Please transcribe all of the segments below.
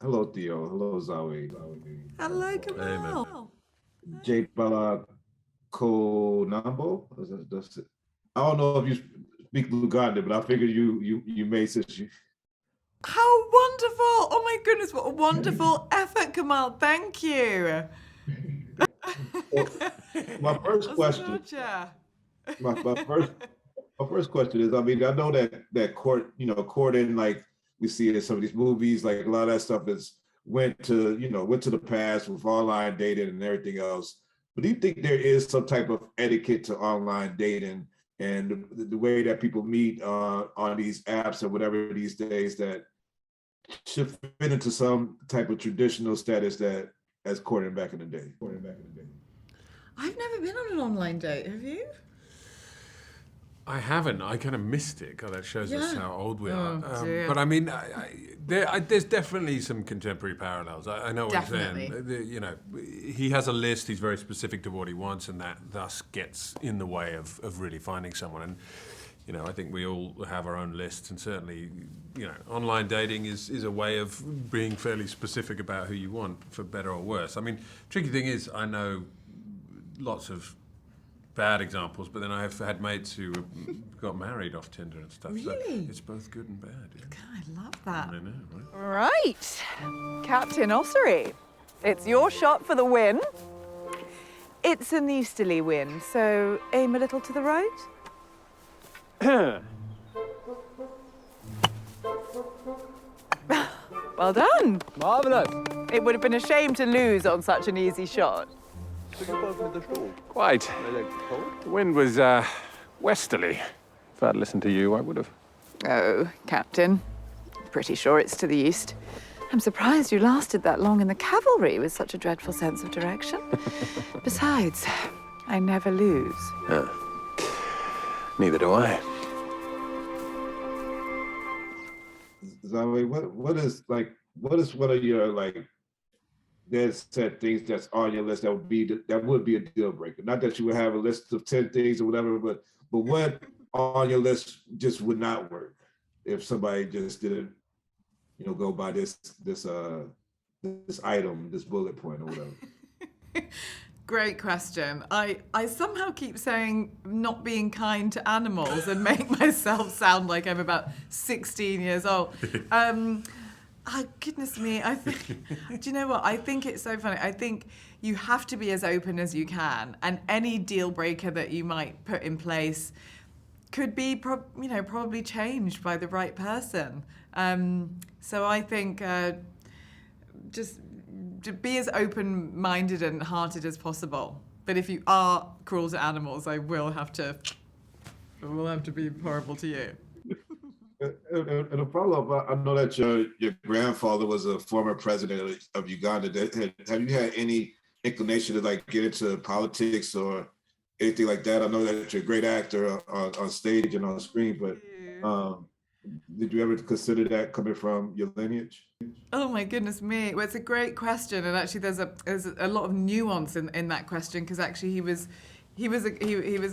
Hello, Theo. Hello, Zawe. Hello, Hey, man. Kamal. J Bala Konambo. I don't know if you speak Luganda, but I figured you may since you. How wonderful! Oh my goodness, what a wonderful effort, Kamal. Thank you. So my first That's question, such a. my, my first my first question is, I mean, I know that court, courting like we see it in some of these movies, like a lot of that stuff is went to the past with online dating and everything else. But do you think there is some type of etiquette to online dating and the way that people meet on these apps or whatever these days that should fit into some type of traditional status that as courting back in the day? I've never been on an online date, have you? I haven't. I kind of missed it. God, that shows us Yeah. how old we Oh, are. dear. But I mean, there's definitely some contemporary parallels. I know what Definitely. you're saying. He has a list. He's very specific to what he wants, and that thus gets in the way of really finding someone. And I think we all have our own lists, and certainly, online dating is a way of being fairly specific about who you want, for better or worse. I mean, tricky thing is, I know lots of bad examples, but then I have had mates who got married off Tinder and stuff. So Really? it's both good and bad. Yeah. God, I love that. I know, right? Right, Captain Ossery, it's your shot for the win. It's an easterly wind, so aim a little to the right. Well done. Marvellous. It would have been a shame to lose on such an easy shot. Quite. The wind was westerly. If I'd listened to you, I would have. Oh, Captain. Pretty sure it's to the east. I'm surprised you lasted that long in the cavalry with such a dreadful sense of direction. Besides, I never lose. Neither do I. Zawe, what is one of your there's set things that's on your list that would be a deal breaker? Not that you would have a list of 10 things or whatever, but what on your list just would not work if somebody just didn't, go by this item, this bullet point or whatever. Great question. I somehow keep saying not being kind to animals and make myself sound like I'm about 16 years old. Oh, goodness me. I think, do you know what? I think it's so funny. I think you have to be as open as you can, and any deal breaker that you might put in place could be, probably changed by the right person. So I think just to be as open-minded and hearted as possible. But if you are cruel to animals, I will have to be horrible to you. And a follow-up, I know that your grandfather was a former president of Uganda. Have you had any inclination to get into politics or anything like that? I know that you're a great actor on stage and on screen, but did you ever consider that coming from your lineage? Oh my goodness me! Well, it's a great question, and actually, there's a lot of nuance in that question, because actually he was a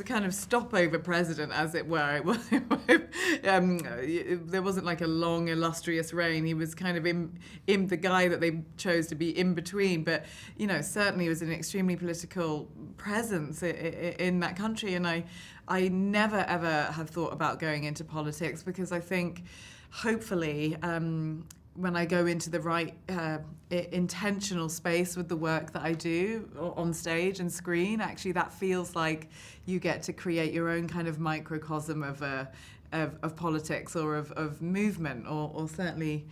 kind of stopover president, as it were. There wasn't like a long, illustrious reign. He was kind of in the guy that they chose to be in between. But certainly he was an extremely political presence in that country. And I never ever have thought about going into politics, because I think, hopefully, when I go into the right intentional space with the work that I do on stage and screen, actually that feels like you get to create your own kind of microcosm of politics or of movement, or certainly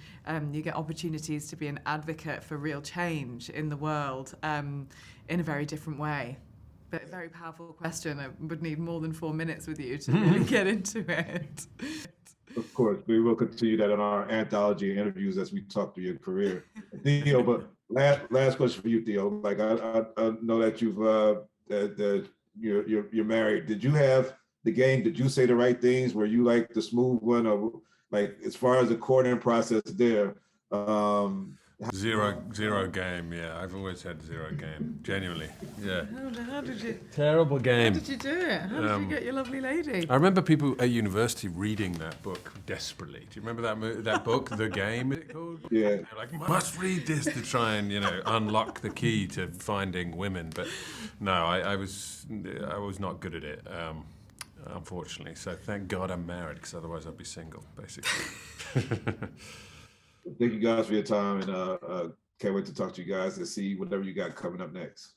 you get opportunities to be an advocate for real change in the world in a very different way. But a very powerful question. I would need more than 4 minutes with you to really get into it. Of course, we will continue that in our anthology interviews as we talk through your career. Theo, but last question for you, Theo. I know that you're married. Did you have the game? Did you say the right things? Were you like the smooth one, or as far as the courting process there? Zero game. Yeah, I've always had zero game. Genuinely. Yeah. How did you? Terrible game. How did you do it? How did you get your lovely lady? I remember people at university reading that book desperately. Do you remember that book, The Game? Is it called? Yeah. They're like, must read this to try and unlock the key to finding women. But no, I was not good at it. Unfortunately, so thank God I'm married, because otherwise I'd be single, basically. Thank you guys for your time, and can't wait to talk to you guys and see whatever you got coming up next.